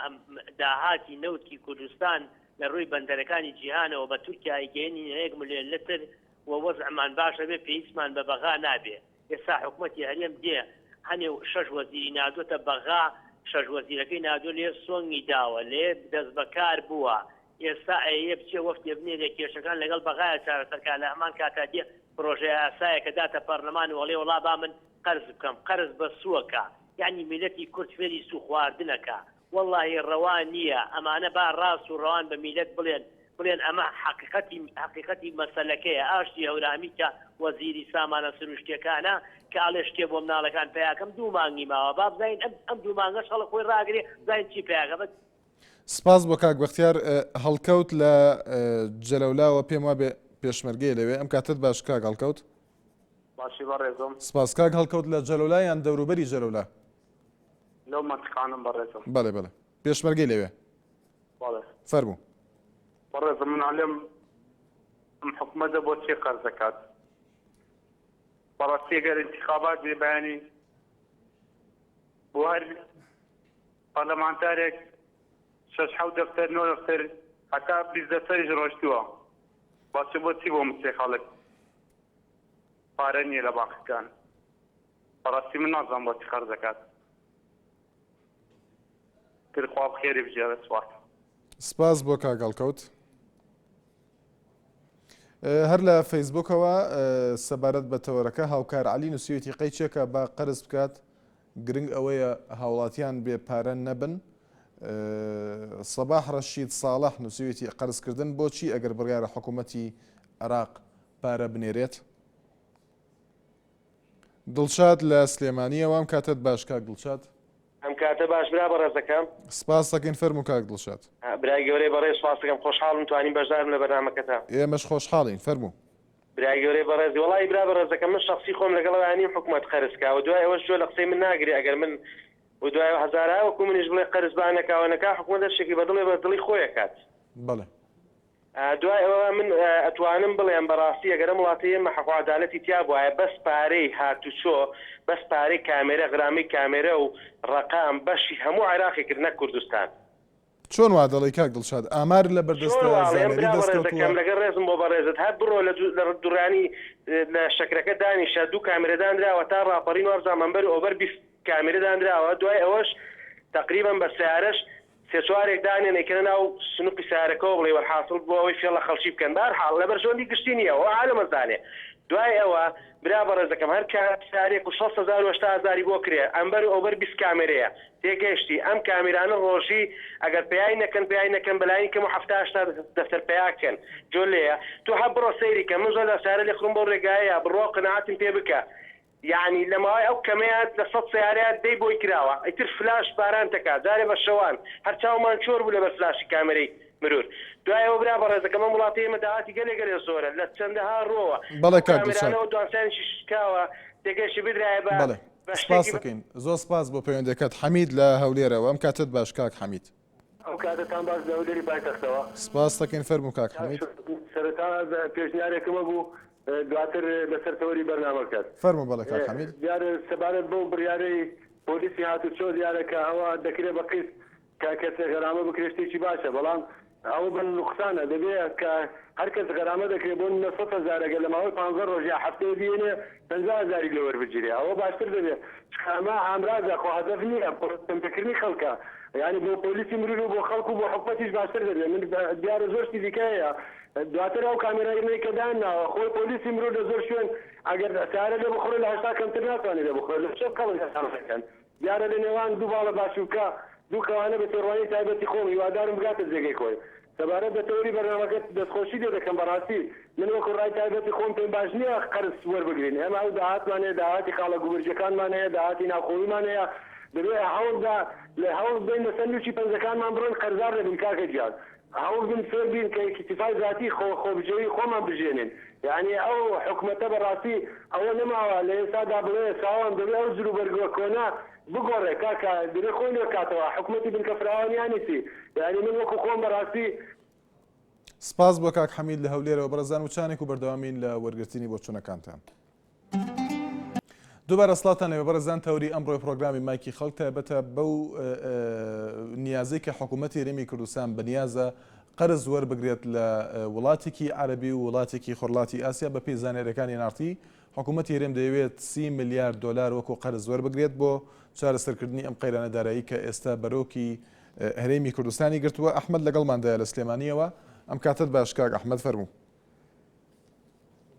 داهاتی نەوتکی کوردستان لە ڕووی بەندەرەکانی جیهانەوە بە تورکیای گەێنی 1 ملیۆن لتر و وەزعمان باشە بێ پێویستمان بە بەغا نابێ. ئێستا حکوومەتی هەرێم دێ هەنێ 6 وەزیری نادۆتە بەغا 6 وەزیرەکەی نادۆ لێ سۆنگی داوە لێ دەست بەکار بووە ئێستا ئەیە بچێ وەفتی بنێ لێ کێشەکان لەگەڵ بەغایە چارەسەرکار لە هەمان کاتا دێ پرۆژەیە ئاسایە کە داتە پەرلەمان وەڵێ وڵا با من قەرز بکەم قەرز بە سووەکە یعنی میلەتی کورد فێری سوو خواردنەکە والله ڕەوان نییە ئەمانە با ڕاست و ڕەوان بە میلەت بڵێن ئەمە حقیقەتی مەسەلەکەیە ئاشتی هەورامی کە وەزیری سامانە سروشتیەکانە کە ئاڵێ شتێ بۆ مناڵەکان پیاکەم 2 مانگی ماوە با بزین ئەم 2 مانگەش هەڵە خۆی ڕاگرێ بزین چی پیاکە. سپاس بۆ کاک بەختیار. هەڵکەوت لە جەلەولاوە پێم وابێ پێشمەرگەی لەوێ ئەم کاتت باش کاک هەڵکەوت. باشی بەڕێزم. سپاس کاک هەڵکەوت لە جەلەولا یان دەوروبەری جەلەولا؟ لەو منتیقانم بەڕێزم. بەڵێ بەڵێ پێشمەرگەی لەوێ فەرموو. بەڕێزم من عەلێم ئەم حکوومەتە بۆ چی قەرز دەکات بەڕاستی ئەگەر انتخابات بێ بەیانی بۆ هەر پەرلەمانتارێک 6-7 دەفتەر 9 دەفتەر هەتا 20 دەفتەریش ڕۆشتووە باچە بۆ چی بۆ مسێ خەڵک پارە نییە لە بانکەکان بەڕاستی من نازانم بۆ چی قەرز دەکات ترخوا بخێری بژێرە سوات. سپاس بۆ کاک هەڵکەوت. هەر لە فەیسبوکەوە سەبارەت بە تەوەرەکە هاوکار عەلی نووسێتی قەیچێکە با قەرز بکات گرنگ ئەوەیە هاوڵاتیان بێ پارە نەبن. سەباح ڕەشید ساڵح نووسێتی قەرزکردن بۆچی ئەگەر بڕیارە حکوومەتی عێراق پارە بنێرێت. دڵشاد لە سلێمانیەوە ئەم کاتت باش کاک دڵشاد. ئەم کاتە باش برا بەڕێز دەکەم. سپاس دەکەین فەرموو کاک دڵشاد. برای گەورەی بەڕێز سپاس دەکەم خۆشحاڵم توانین بەشدارم لە بەرنامەکەتە. ئێمەش خۆشحاڵین فەرموو. برای گەورەی بەڕێزی وڵی برا بەڕێزەکە من شخصی خۆم لەگەڵانی حکوومەت قەرزکا و دوای ئەوەش جۆ لە قسەی من ناگری ئەگەر من و دوای هەزارەوەکو منیش بڵێ قەرزبانەکەوەنەکە حکوومەت شتێکی بەدڵێ بە دڵی خۆیەکات بەڵێ دوای ئەوە من ئەتوانم بڵێم بەڕاستی ئەگەرە وڵاتی ئێمە حەق و عەدالەتی تیا بووایە بەس پارەی هاتوچۆ بەس پارەی کامێرە غرامی کامێرە و ڕقام بەشی هەموو عێراقی کرد نەک کوردستان چۆن وا دەڵی کاک دڵشاد ئامار لە بەردەستە زانیاری دەستکەوتووە لەگەڵ ڕێزم بۆ بەڕێزت هەر بڕۆ لە دوورانی لە شەکرەکە دانیشە دوو کامێرە دانراوە تا ڕاپەڕین وەرزە مەمبەر ئۆبەر 20 کامێرە دانراوە دوای ئەوەش تقریبا بە سیارەش سێ چوارێک دانێن ئەیکەنە ناو سنووقی سیارەکەەوە بڵێ وەرحاصل بۆ ئەوەی فێڵە خەڵکی بکەن بەرحاڵ لەبەر زۆندی گشتی نییە ئەوە عالەمەزانێ دوای ئەوە برا بەڕێزەکەم هەر سیارێک و 6,000 بۆ کرێ ئەمبەر ئۆبەر 20 کامێرەیە تێگەشتی ئەم کامێرانە ڕۆژی ئەگەر پیاوی نەکەن بەلای کەم و 70 دەفتەر پیاکەن جۆ لێیە تو هە بڕۆ سەیری کە من زۆر لە سیارە لێ خڕم بۆ ڕێگایە بڕۆ قەناعەتم پێ بکە یعنی لە ماوەی ئەو کەمەیە لە 100 سیارەیە دەی بۆی کراوە ئیتر فلاش باران تەکات جارێ بە شەوان هەر چاومان چۆر بوو لە بەر فلاشی کامەرەی مرور دوایەوە برا بەڕێزەکەمە وڵاتی ئێمە داهاتی گەلێ زۆرە لە چەندەها ڕۆوە بەڵێ کاک دڵشاد دوانسانیشی شکاوە تێگەشتی بدرایە بە سپاس دەکەین زۆر سپاس بۆ پەیوەندەکەت حەمید لە هەولێرەوە ئەم کاتت باش کاک حەمید ئەو کاتتان باش لە هەولێری پایتەختەوە سپاس دەکەین فەرموو کاک حەمید سەرەتا پێشنیارێکمە بوو دواتر لەسەر تەوەری بەرنامەکەت فەرموو بەڵێ کاک حەمید دیارە سەبارەت بۆ بڕیارەی پۆلیسی هاتوچۆ دیارەکە ئەوە دەکرێت بە قیس کە کەسێک غەرامە بکرێشتێکی باشە بەڵام ئەوە بن نقصانە دەبێت کە هەر کەس غەرامە دەکرێت بۆ 900,000 گە لە ماوەی 15 ڕۆژ یا هەفتەیە بێنێ 50,000 لە وەربگیرێ ئەوە باشتر دەبێت ئەمە ئامرازە خۆ هەدەف نییە پڕۆستەمکردنی خەڵکە یعنی بۆ پۆلیسی مرور و بۆ خەڵکو بۆ حکومەتیش باشتر دەبێت من دیارە زۆر شتی دیکەیە دواتر ئەو کامێرای کە داناوە خۆی پۆلیسی مرور لە زۆر شوێن ئەگەر سیارە لێ بخۆرە لە 80 کەمتر ناتوانێت لێ بخۆرە لە شەو قەڵەکەن دیارە لە نێوان دوو باڵە باشووکە دوو کەوانە بە تێڕوانی تایبەتی خۆم هیوادارم بگاتە جێگەی خۆی سەبارەت بە تەوری بەرنامەکەت دەستخۆشی لێ دەکەم بەڕاستی من وەکو ڕای تایبەتی خۆم پێم باش نییە قەرز وەربگرین ئێمە ئەو داهاتمان هەیە داهاتی خاڵە گوبرجەکانمان هەیە داهاتی ناوخۆیمان هەیە دەبێت هەوڵدا لە هەوڵ بین لە سەرنووشی پەنجەکانمان بڕۆین قەرزار لەبین کاکە گیان هەوڵ بن فێر بین کە اکتیفای ذاتی خۆبژێوی خۆمان بژێنین یعنی ئەو حکومەتە بەڕاستی ئەوە نەماوە لە ئێستادا بڵێ ساوان دەبێت ئەو زر و بەرگوە کۆنا بگۆڕێ کاکە دەبێت خۆی نێکاتەوە حکومەتی بنکە فراوانیانیسی یعنی من وەکو خۆم بەڕاستی سپاس بۆ کاک حەمید لە هەولێرەوە بەڕێزان و چانێک و بەردەوامین لە وەرگرتنی بۆ چوونەکانتان دووبارە سڵاتان لێ بەڕێزان تەوری ئەمڕۆی پرۆگرامی مایکی خەڵک تایبەتە بەو نیازەی کە حکوومەتی هەرێمی کوردستان بەنیازە قەرز وەربگرێت لە وڵاتێکی عەرەبی و وڵاتێکی خۆرڵاتی ئاسیا بە پێی زانێرەکانی نارتی حکوومەتی هەرێم دەیەوێت 30 میلیارد دلار وەکو قەرز وەربگرێت بۆ چارەسەرکردنی ئەم قەیرانە دارایی کە ئێستا بەرۆکی هەرێمی کوردستانی گرتووە ئەحمەد لەگەڵماندایە لە سلێمانیەوە ئەم کاتت باش کاک ئەحمەد فەرموو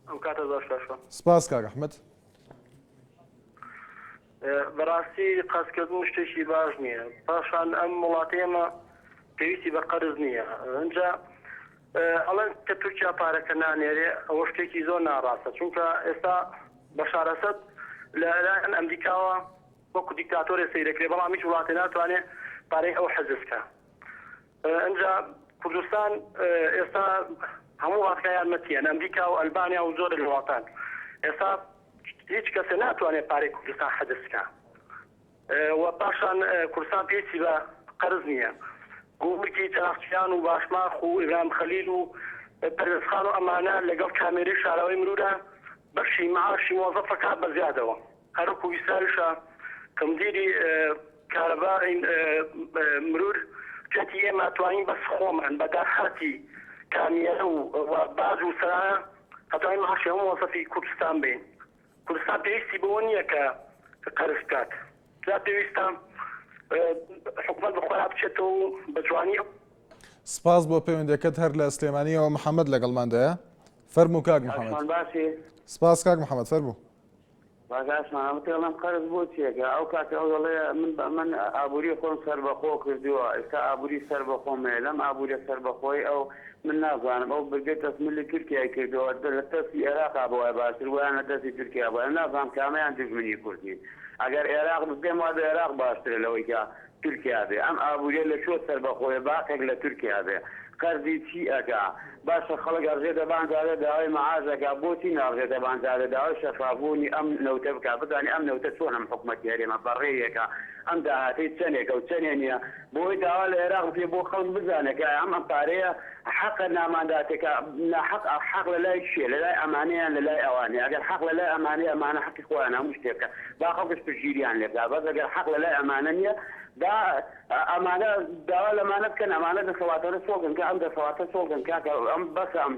ئەم کاتە باشە سپاس کاک ئەحمەد بەڕاستی قەزکردن شتێکی باش نییە پاشان ئەم وڵاتێمە پێویستی بە قەرز نییە ئەنجا ئەڵەن کە تورکیا پارەکە نانێرێ ئەوە شتێکی زۆر ناڕاستە چونکە ئێستا بەشار ئەسەد لەلایەن ئەمریکاوە وەکو دیکتاتۆرێ سەیرەکرێ بەڵام هیچ وڵاتێ ناتوانێت پارەی ئەو حەزفکە ئەنجا کوردستان ئێستا هەموو وڵاتەکە یارمەتیان ئەمریکا و ئەلبانیا و زۆر لە وڵاتان ئێستا هیچ کەسێ ناتوانێت پارەی کوردستان حەدەستکە و پاشان کوردستان پێچی بە قەرز نییە گوڵکی چاخچیان و باشماخ و ئیرام خەلیل و پەرێزخان و ئەمانە لەگەڵ کامێرەی شاراوی مرورە بەشی معاشی مۆزەفەکە بەزیادەوە هەروکو ویساریشە کە مدیری کارەبای مرور کەتی ئێمە توانین بەس خۆمان بە داهاتی کامێرە و باز و سەرانە هەتوانین معاشی هەموو مۆزەفی کوردستان بین کوردستان پێویستی بەوە نییە کە قەرز بکات جا پێویستە حکومەت بخۆیان بچێتەوە بە جوانی سپاس بۆ پەیوەندەکەت هەر لە سلێمانیەوە محەممەد لەگەڵماندایە فەرموو کاک محەممەد سپاس کاک محەممەد فەرموو باشمانم قەرز بۆ چێکە ئەو کاتە ئەو دەڵێ من ئابووری خۆم سەربەخۆ کردووە ئێستا ئابووری سەربەخۆمێ لەم ئابووری سەربەخۆی ئەو من نازانم ئەو بگێت تەسمیلی تورکیای کردەوە لە تەستی عێراقا بۆوای باشتر ویان لە دەستی تورکیا بۆ نازانم کامیان دژمنی کوردی ئەگەر عێراق بگەم وا بە عێراق باشترە لەوەی کە تورکیا بێ ئەم ئابووریە لە شۆ سەربەخۆیە باقێک لە تورکیا بێ قەرزی چی ئەگا باشە خەڵک ئەڕژێتە بانجارە داوای مەعازەکە بۆچی ناڕژێتە بانجارە داوای شەفافبوونی ئەم نەوتە بکە بزانانی ئەم نەوتە چۆن ئەم حکوومەتی هەرێمە بەڕێیەکە ئەم داهاتەی چەندێکە و چەندێ نییە بۆی داوا لە عێراق پێ بۆ خەڵک بزانێکە ئەم پارەیە حەقە نامانداتێکە حەق لە لای شێ لە لای ئەمانەیان لە لای ئەوانێ ئەگەر حەق لە لای ئەمانەیە ئەمانە حەقی خۆیان هەموو شتێکە با خەڵکش پشگیریان لێبدا بەس ئەگەر حەق لە لای ئەمانە نییە دا ئەمانە داوا لەمانە بکەن ئەمانە دەسەڵاتەرە سۆڵگن کە ئەم دەسەڵاتە سۆڵگن کاکە ئەم بەس ئەم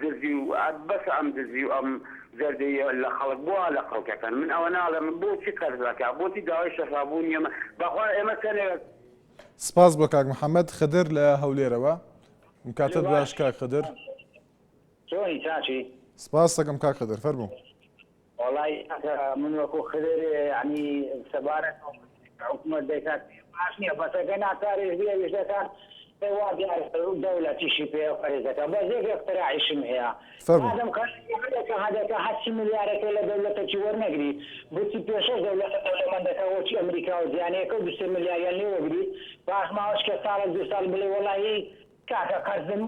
دزی و بەس ئەم دزی و ئەم زەردەیە لە خەڵک بووە لە خەڵکەکەن من ئەوە ناڵێم بۆچی قەرزەکە بۆچی داوای شەفابوون ئێمە بەخوا ئێمە چەندێک سپاس بۆ کاک محەممەد خدر لە هەولێرەوە کاتت باش کاک خدر چۆنی چاچی سپاس دەکەم کاک خدر فەرموو وڵی من وەکو خدر ینی سەبارەت حکوومەت دەکات باش نییە بەسەکە ناتارێش بێ وێژەکان دەوڵەتیشی پێ فەرزەکە بە زێک اختراعیشم هەیە هەدەکە 8 ملیارەکە لە دەوڵەتەکی وەرنەگری بچی پێشەش دەوڵەتە دەوڵەمەندەکە وەچی ئەمریکا و زیانەیەەکە و 2 ملیاریان لێوەگری باش ماوەش کە ساڵە 2 ساڵ بڵێ وەڵایی کاکە قەرزم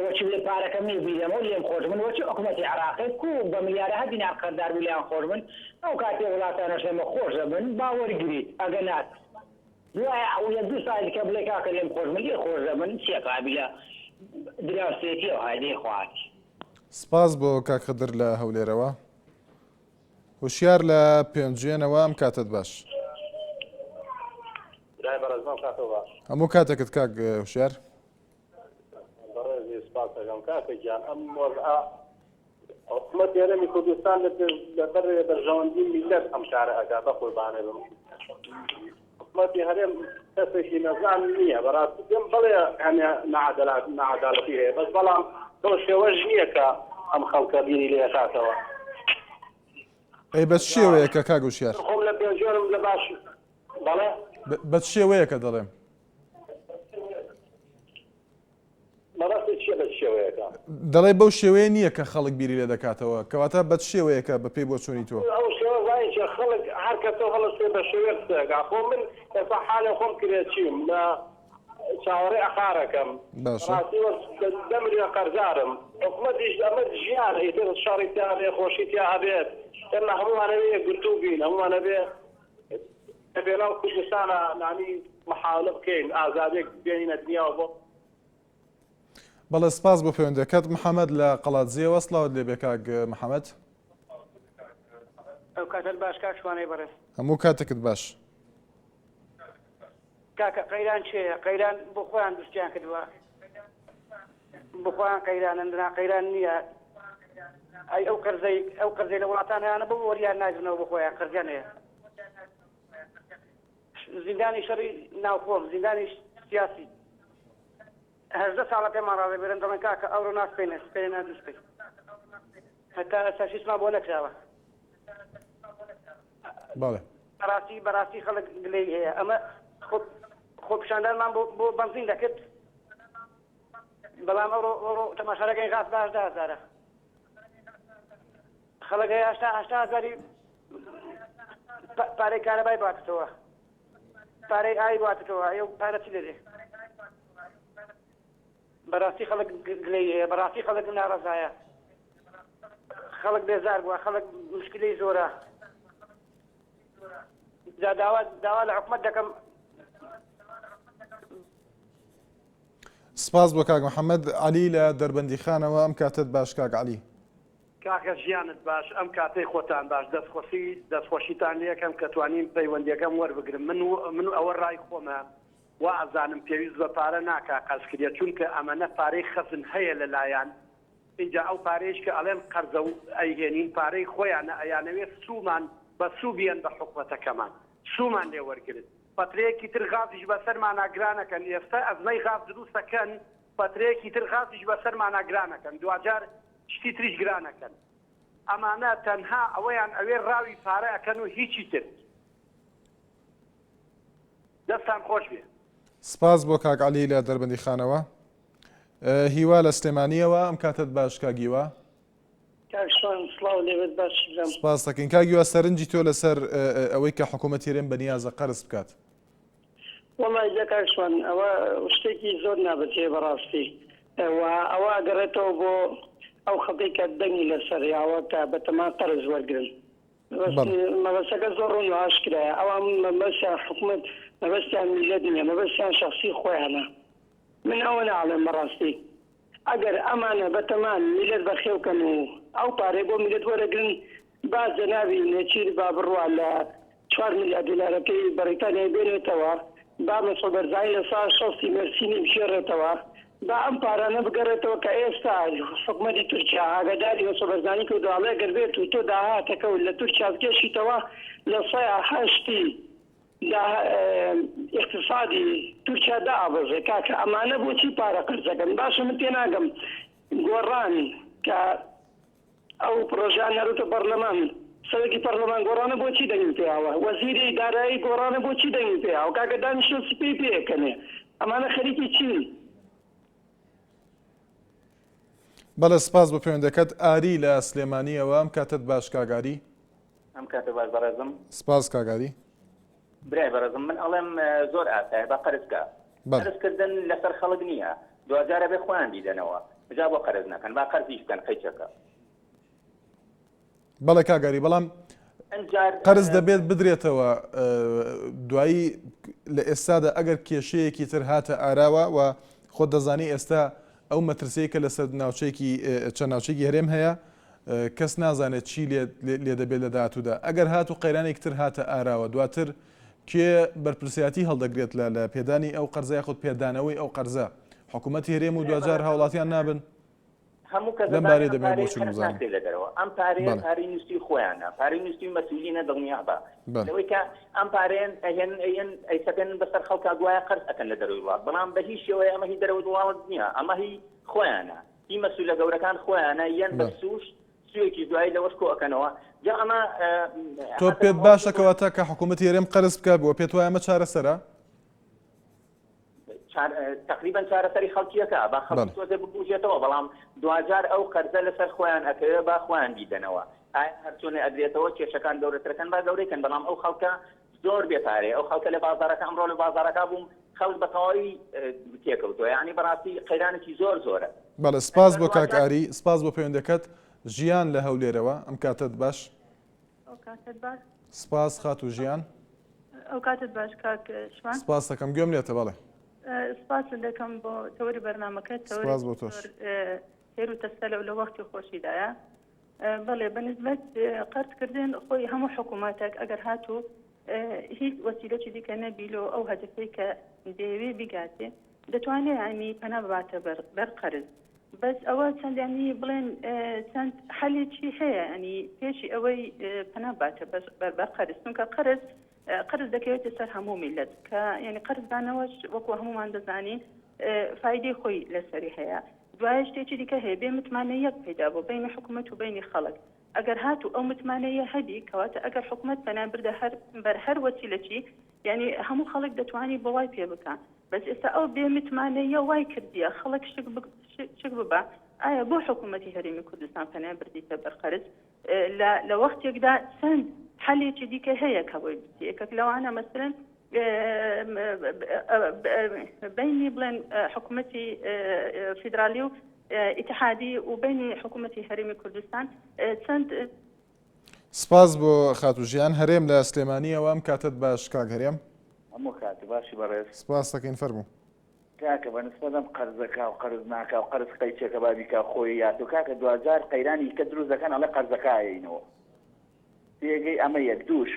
وەچی لێ پارەکەم نیبیرەمە و لێم خۆش من وەچی حکوومەتی عراقی کو بە ملیارە دینار قەردار ولیان خۆش من ئەو کاتێ وڵاتانەش لێمە خۆشە بن باوەرگریت ئەگە نات دوایە 2 ساڵی کە بڵێ کاکە لێم خۆش من لێ خۆش دەبن چیە قابلە دراوسێتی و هایدەی خوات سپاس بۆ کاک خدر لە هەولێرەوە هوشیار لە پێنجێنەوە ئەم کاتت باش هەموو کاتێکت کاک هوشیار کاکەجان ئەم وەضع حکوومەت هەرێمی کوردستان لەبەر بەرژەوەندی میلەت ئەم کارە ئەگا بەقوربانێ بم حکوومەتی هەرێم کەسێکی نەزان نییە بەڕاستی پێم بڵێ هەمێ نەعەدالەتی هەیە بەس بەڵام تۆ شێوەش نییە کە ئەم خەڵکە بینی لێ کاتەوە ئەی بەس شێوەیە کە کاک هوشیار خۆم لە پێنجێرم لە باش بەڵێ بەس شێوەیە کە دەڵێم دەڵێ بەو شێوەیە نییە کە خەڵک بیری لێ دەکاتەوە کەواتە بەت شێوەیەکە بە پێی بۆ چۆنی تۆ ئەو شێوەیە خەڵک هەر کەسە هەڵەستێ بە شێوێ قسەکە خۆ من ئێستا حالێ خۆم کرێ چیم لە چاوەڕێ ئەخارەکەم ڕاستی 10 ملیۆن قەرزارم حکوومەتیش ئەمە ژیان ئیتر شەڕی تیا هەبێ خۆشی تیا هەبێت ئێمە هەمووانەوێ گرتوو بین هەمووانە بێ بێناو کوردستانە نانی محاولە بکەین ئازادێک بێنینە دنیاوە بۆ بەڵێ سپاس بۆ پەیوەندەکەت محەممەد لە قەڵاتزیە وەسڵاوت لێ بێ کاک محەممەد ئەو کاتت باش کاک شوانەی بەڕێز هەموو کاتێکت باش کاکە قەیران چێە قەیران بۆ خۆیان دروستیان کردووە بۆ خۆیان قەیرانندنا قەیران نییە ئەی ئەو قەرزەی لە وڵاتانیانە بۆ وەریان ناگرنەوە بۆ خۆیان قەرزیان هەیە زیندانی شەڕی ناوخۆم زیندانی سیاسی 18 ساڵە پێمان ڕاوێ بێرن دەڵێن کاکە ئەوڕۆ ناسپێنێ سپێنێ نادوستپێ هەتا ئەساسیسمان بۆ نەکراوە بەڕاستی خەڵک گلەی هەیە ئەمە خۆپیشاندانمان بۆ بەنزین دەکرد بەڵام ئەوڕۆ تەماشارەکەی غاز باش 10,000 خەڵک هەیە 80,000 پارەی کارەبای باتەوە پارەی ئای باتەوە ئەو پارە چی لێ بەڕاستی خەڵک گلەی هەیە بەڕاستی خەڵک ناڕەزایە خەڵک بێزار بووە خەڵک مشکلەی زۆرە داوا لە حکوومەت دەکەم سپاس بۆ کاک محەممەد علی لە دەربەندیخانەوە ئەم کاتت باش کاک علی کاکە ژیانت باش ئەم کاتەی خۆتان باش دەستخۆشیتان لەکەم کە توانین پەیوەندیەکەم وەربگرم من ئەوە ڕای خۆمە وا ئەزانم پێویست بە پارە ناکا قەرزکردە چونکە ئەمەنە پارەی خەزن هەیە لەلایەن اینجا ئەو پارەیەش کە ئەڵێن قەرزە و ئەیهێنین پارەی خۆیانە ئەیانەوێت سومان بە سوو بیان بە حکوومەتەکەمان سومان لێ وەرگرت پەترەیەکی تر غازیش بەسەرمان ئاگرانەکەن ئێستا ئەزمەی غاز دروستەکەن پەترەیەکی تر غازیش بەسەرمان ئاگرانەکەن دوجار شتی تریش گرانەکەن ئەمانە تەنها ئەوەیان ئەوێ ڕاوی پارە ئەکەن و هیچی تر دەستان خۆش بێ سپاس بۆ کاک علی لە دەربەندیخانەوە هیوا لە سلێمانیەوە ئەم کاتت باش کاگیوە سپاس دەکەین کاگیوە سەرنجی تۆ لەسەر ئەوەی کە حکوومەتی هەرێم بەنیازە قەرز بکات وڵای جەکارشوان ئەوە شتێکی زۆر نابەجێ بەڕاستی ئەوە ئەگەڕێتەوە بۆ ئەو خەڵکی کە دەنگی لەسەریاوە کە بەتەمان قەرز وەرگرن مەبەستەکە زۆر ڕوون و ئاشکرایە ئەوان مەبەستیان حکوومەت مەبەستیان میلەت نییە مەبەستیان شەخسی خۆیانە من ئەوە ناڵێم بەڕاستی ئەگەر ئەمانە بەتەمان میلەت بەخێوکەن و ئەو پارەی بۆ میلەت وەرەگرن با جەنابی نێچیر با بڕوا لە 4 میلیارد دلارەکەی بەریتانیای بێنێتەوە با مەسعود بەرزانی لە ساڵ 6 مەرسینی بشێڕێتەوە با ئەم پارانە بگەڕێتەوە کە ئێستا حکوومەتی تورکیا ئاگاداری مەسعود بەرزانی کردوواڵێ گەربێت و تۆ داهاتەکە و لە تورکیا بکێشیتەوە لە سەیە هەشتی اقتصادی تورکیا دابەزێ کاکە ئەمانە بۆچی پارە قرزەکەن باشە من تێ ناگەم گۆڕان کە ئەو پرۆژیان نەروتە بەرلەمان سەرۆکی پەرلەمان گۆڕانە بۆچی دەنگی پێیاوە وەزیری دارایی گۆڕانە بۆچی دەنگی پێیاوە کاکە دانیشتە سپی پێکەنێ ئەمانە خەریکی چین بەڵێ سپاس بۆ پەیوەندەکەت ئاری لە سلێمانیەوە ئەم کاتت باش کاگاری ئەم کاتە باش بەڕێزم سپاس کاگاری برای بەڕێزم من ئەڵێم زۆر ئاسایە با قەرزکە قەرزکردن لەسەر خەڵک نییە دوجارە بێ خۆیان دیدەنەوە بجا بۆ قەرز نەکەن با قەرزیش بکەن قەیچەکە بەڵێ کاگاری بەڵام قەرز دەبێت بدرێتەوە دوایی لە ئێستادا ئەگەر کێشەیەکی تر هاتە ئاراوە و خۆ دەزانی ئێستا ئەو مەترسەیەکە لەسەر ناوچەیەکی چەند ناوچەیەکی هەرێم هەیە کەس نازانێت چی لێ دەبێت لە داهاتوودا ئەگەر هات و قەیرانێک تر هاتە ئاراوە دواتر کێ بەرپرسیاتی هەڵدەگرێت لە پێدانی ئەو قەرزای خۆت پێدانەوەی ئەو قەرزە حکوومەتی هەرێم و دوجار هاوڵاتیان نابن هەموو کە لەم بارەی دەبێت بۆ چون بزانین لەدەرەوە ئەم پارەیە پارەی نووسی خۆیانە پارەی نووسی مەسئولینە دڵنیا بە لەوەی کە ئەم پارەیان ئەیسەکەن بەسەر خەڵکا دوایە قەرز ئەکەن لە دەروی وڵات بەڵام بە هیچ شێوەیە ئەمە هی دەرەوەی وڵات نییە ئەمە هی خۆیانە هی مەسئولە گەورەکان خۆیانە یان بە سوش سوێکی دوایی لەوەش کۆ ئەکەنەوە جا ئەمە تۆ پێت باشەکەواتە کە حکوومەتی هەرێم قەرز بکات بۆ پێت وایە ئەمە چارەسەرە تقریبا چارەسەری خەڵکیەکە با خەڵکی تۆزێ ببوژێتەوە بەڵام دوجار ئەو قەرزە لەسەر خۆیان ئەکەوێ با خۆیان دیدەنەوە هەرچۆنێ ئەدرێتەوە کێشەکان گەورەترەکەن با گەورەکەن بەڵام ئەو خەڵکە زۆر بێپارێ ئەو خەڵکە لە بازارەکە ئەمڕۆ لە بازارەکە بووم خەڵک بە تەواوی تێکەوتووە یعنی بەڕاستی قەیرانێکی زۆر زۆرە بەڵێ سپاس بۆ کاکاری سپاس بۆ پەیوەندەکەت ژیان لە هەولێرەوە ئەم کاتت باش سپاس خات و ژیان ئەو کاتت باش کاک شوان سپاس دەکەم گوێم لێتە بەڵێ سپاس دەکەم بۆ تەوەری بەرنامەکەت سپاس بۆ تۆش هێر و تەستە لە وەختی خۆشیدایە بەڵێ بەنسبەت قەرزکردن خۆی هەموو حکوومەتێک ئەگەر هاتوو هیچ وەسیلەی دیکە نەبیلۆ ئەو هەدفەی کە دەیەوێ بیگاتێ دەتوانێت ینی پەنا بباتە بەر قەرز بەس ئەوە چەندانی بڵێن چەند حەلێکی هەیە ینی پێشی ئەوەی پەنا باتە بەر قەرز چونکە قەرز دەکەوێتە سەر هەموو میلەت کە ینی قەرزدانەوەش وەکو هەمومان دەزانین فایدەی خۆی لەسەری هەیە دوایە شتێکی دیکە هەیە بێ متمانەیەک پەیدا بۆ بینی حکوومەت و بینی خەڵک ئەگەر هاتو ئەو متمانەیە هەبی کەواتە ئەگەر حکوومەت پەنا بردە بەر هەر وەسیلەکی ینی هەموو خەڵک دەتوانی بە وای پێ بکەن بەس ئێستا ئەو بێ متمانەیە وای کردیە خەڵک شک ببە ئایا بۆ حکوومەتی هەرێمی کوردستان پەنا بردیتە بەر قەرز لە وەختێکدا چەند حەلێکی دیکە هەیە کە بۆی بچی یەکێک لەوانە مەسەلەن بینی بڵێن حکوومەتی فیدرالی و اتحادی و بینی حکوومەتی هەرێمی کوردستان چەند سپاس بۆ خاتوژیان هەرێم لە سلێمانیەوە ئەم کاتت باش کاک هەرێم هەموو کاتی باشی بەڕێز سپاس دەکەین فەرموو کاکە بەنسبەتم قەرزەکە و قەرز ناکە و قەرز قەیچێکە بابیکە خۆی یاتۆ کاکە دوجار قەیرانی کە دروست دەکەن ئەڵێ قەرزەکایەینەوە پێگەی ئەمە یەک دووش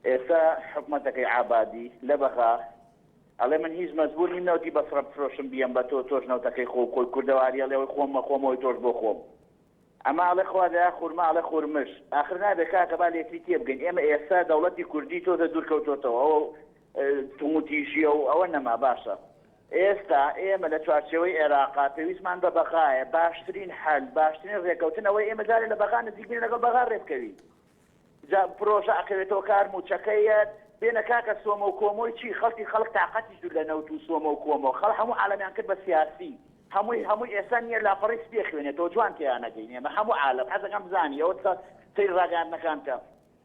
ئێستا حکوومەتەکەی عابادی لە بەخا ئەڵێ من هیچ مەجبور نیم نەوتی بەسڕە بفرۆشم بیەم بە تۆ تۆش نەوتەکەی خۆ کۆی کوردەواری ئەڵێەوەی خۆمەوەی تۆش بۆ خۆم ئەمە ئەڵێ خوادەیە خورما ئەڵێ خورمش ئاخر نابێت کاکە با لێکری تێبگەین ئێمە ئێستا دەوڵەتی کوردی تۆزە دوورکەوتۆتەوە ئەو توموتیژیە و ئەوە نەما باشە ئێستا ئێمە لە چوارچێوەی عێراقا پێویستمان بە بەغایە باشترین حەل باشترین ڕێکەوتنەوەی ئێمە جارێ لە بەغا نزیکبین لەگەڵ بەغا ڕێبکەوین پرۆژە ئەکەوێتەوە کار موچەکەیەت بێنە کاکە سۆمە و کۆمۆی چی خەڵک تااقەتی دوور لە نەوت و سۆمە و کۆمە خەڵ هەموو عالەمیان کرد بە سیاسی هەمووی ئێستا نییە لاپەڕی سپێ خوێنێتەوە جوان تیانەگەین ئێمە هەموو عالەم حەزەکەم بزانی ئەوە سەیر ڕاگەاندنەکان کە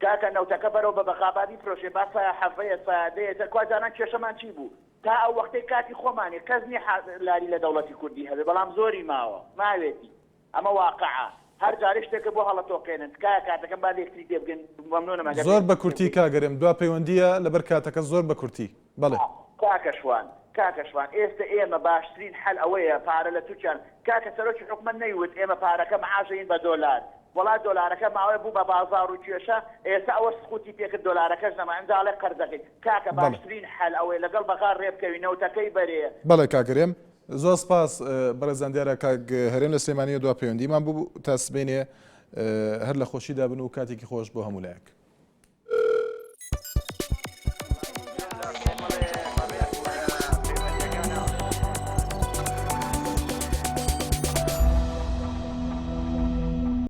کاکە نەوتەکە بەرەو بە بەخابادی فرۆشێ با سایە حەفەیە سادەیە کوازانان کێشەمان چی بوو تا ئەو وەختەی کاتی خۆمانی کەس نیە لاری لە دەوڵەتی کوردی هەبێ بەڵام زۆری ماوە ماوێتی ئەمە واقعە هەر جارێ شتێکە بۆ هەڵەتۆقێنن تکایە کاتەکەم با لێکتری دێ بگەن مەمنونم زۆر بە کورتی کاگەرم دوا پەیوەندیە لەبەر کاتەکە زۆر بە کورتی بەڵێ کاکەشوان ئێستا ئێمە باشترین حل ئەوەیە پارە لە تووچان کاکە سەرۆکی حکومەت نەیوت ئێمە پارەکە معاشین بە دۆلار وڵات دۆلارەکە ماوەیە بوو بە بازار و کێشە ئێستا ئەوە سقوتی پێکرد دۆلارەکەش نەما ئەنجاڵێ قەرزەکەی کاکە باشترین حل ئەوەیە لەگەڵ بەغار ڕێبکەوینەوتەکەی بەرێ بەڵێ کاگەرێم زۆر سپاس بەڕێزان دیارە کاک هەرێم لە سلێمانیە دوا پەیوەندیمان بوو تا سبێنێ هەر لە خۆشیدا بن و کاتێکی خۆش بۆ هەموو لایەک